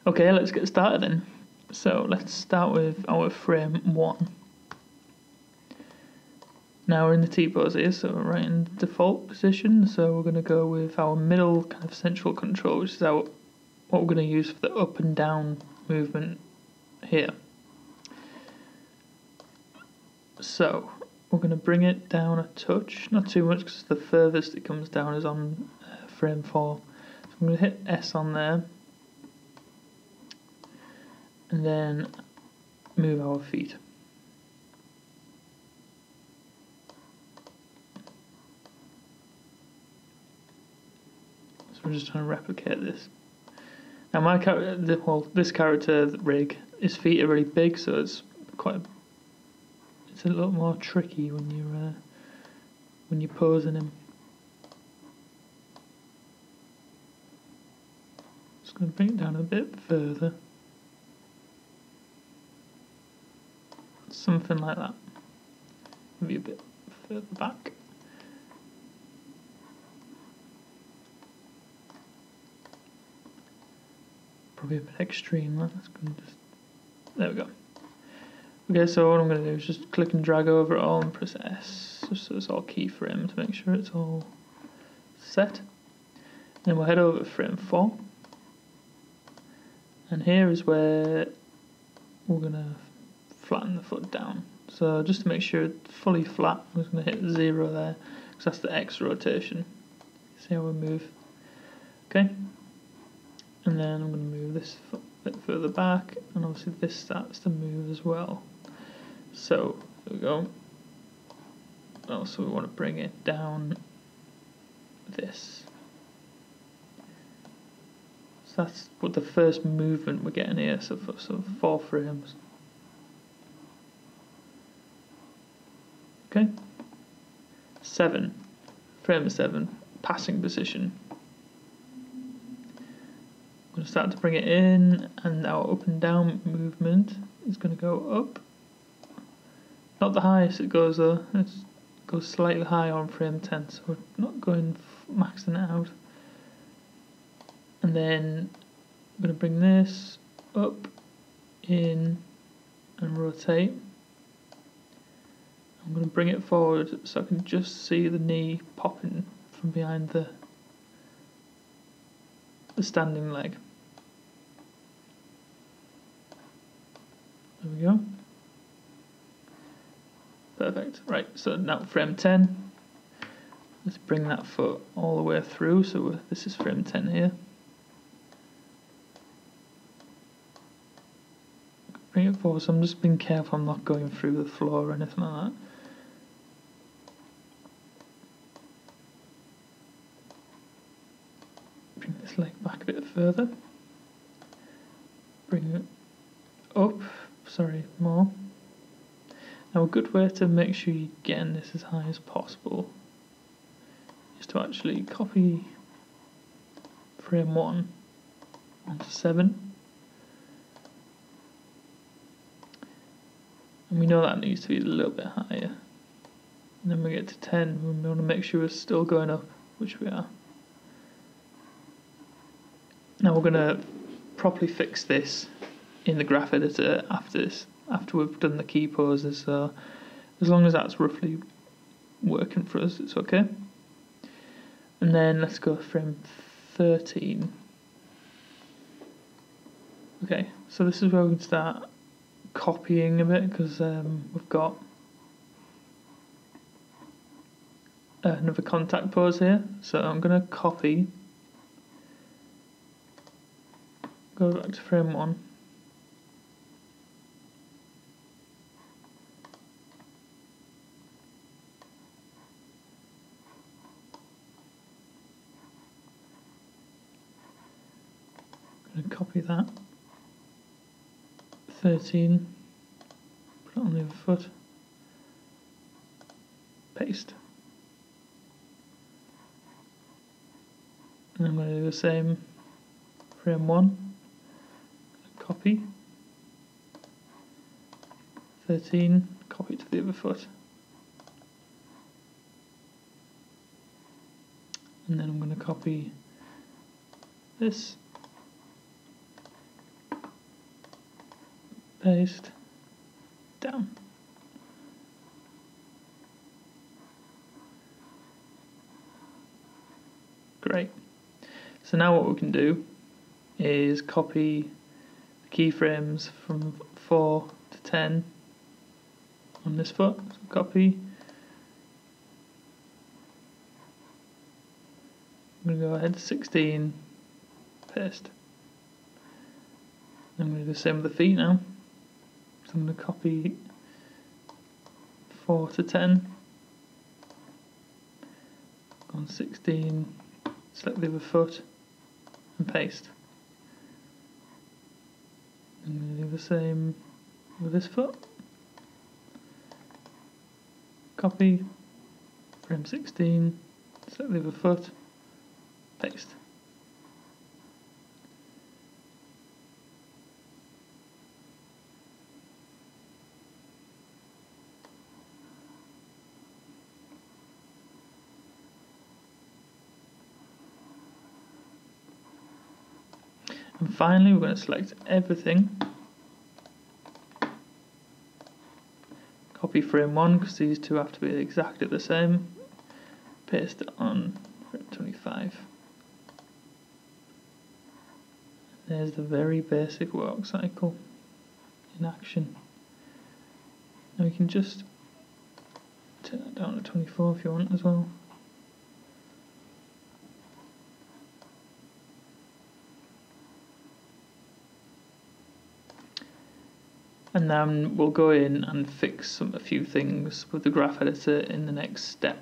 Okay, let's get started then. So let's start with our frame 1. Now we're in the T-pose here, so we're right in the default position, so we're going to go with our middle kind of central control, which is what we're going to use for the up and down movement here. So we're going to bring it down a touch, not too much because the furthest it comes down is on frame 4. So I'm going to hit S on there, and then move our feet. So we're just trying to replicate this. Now my character, this character, Rig, his feet are really big, so it's a little more tricky when you're posing him. Just going to bring it down a bit further. Something like that. Maybe a bit further back. Probably a bit extreme. That's going to just. There we go. Okay, so what I'm going to do is just click and drag over it all and press S, just so it's all keyframe to make sure it's all set. Then we'll head over to frame 4. And here is where we're going to flatten the foot down. So just to make sure it's fully flat, I'm just going to hit 0 there, because that's the X rotation. See how we move? Okay. And then I'm going to move this foot a bit further back, and obviously this starts to move as well. So, there we go. Also we want to bring it down this. So that's what the first movement we're getting here, so 4 frames. Okay. 7. Frame 7. Passing position. I'm going to start to bring it in, and our up and down movement is going to go up. Not the highest it goes though, it goes slightly higher on frame 10, so we're not going maxing it out. And then I'm going to bring this up, in, and rotate. I'm going to bring it forward so I can just see the knee popping from behind the standing leg. There we go. Perfect. Right, so now frame 10. Let's bring that foot all the way through. So this is frame 10 here. Bring it forward. So I'm just being careful I'm not going through the floor or anything like that. Bring this leg back a bit further. Bring it up. More. Now a good way to make sure you're getting this as high as possible is to actually copy frame 1 onto 7. And we know that needs to be a little bit higher. And then we get to 10, we want to make sure we're still going up, which we are. Now we're going to properly fix this in the graph editor after we've done the key poses, so as long as that's roughly working for us, it's okay. And then let's go frame 13. Okay, so this is where we can start copying a bit, because we've got another contact pose here. So I'm going to copy, go back to frame 1. Copy that. 13. Put it on the other foot. Paste. And I'm going to do the same. Frame 1. Copy. 13. Copy to the other foot. And then I'm going to copy this. paste, down. Great. So now what we can do is copy the keyframes from 4 to 10 on this foot. So copy. I'm going to go ahead 16, paste. I'm going to do the same with the feet now. So I'm going to copy 4 to 10, go on 16, select the other foot and paste. I'm going to do the same with this foot. Copy, frame 16, select the other foot, paste. And finally, we're going to select everything. Copy frame 1 because these two have to be exactly the same. Paste it on frame 25. There's the very basic work cycle in action. Now we can just turn that down to 24 if you want as well. And then we'll go in and fix a few things with the graph editor in the next step.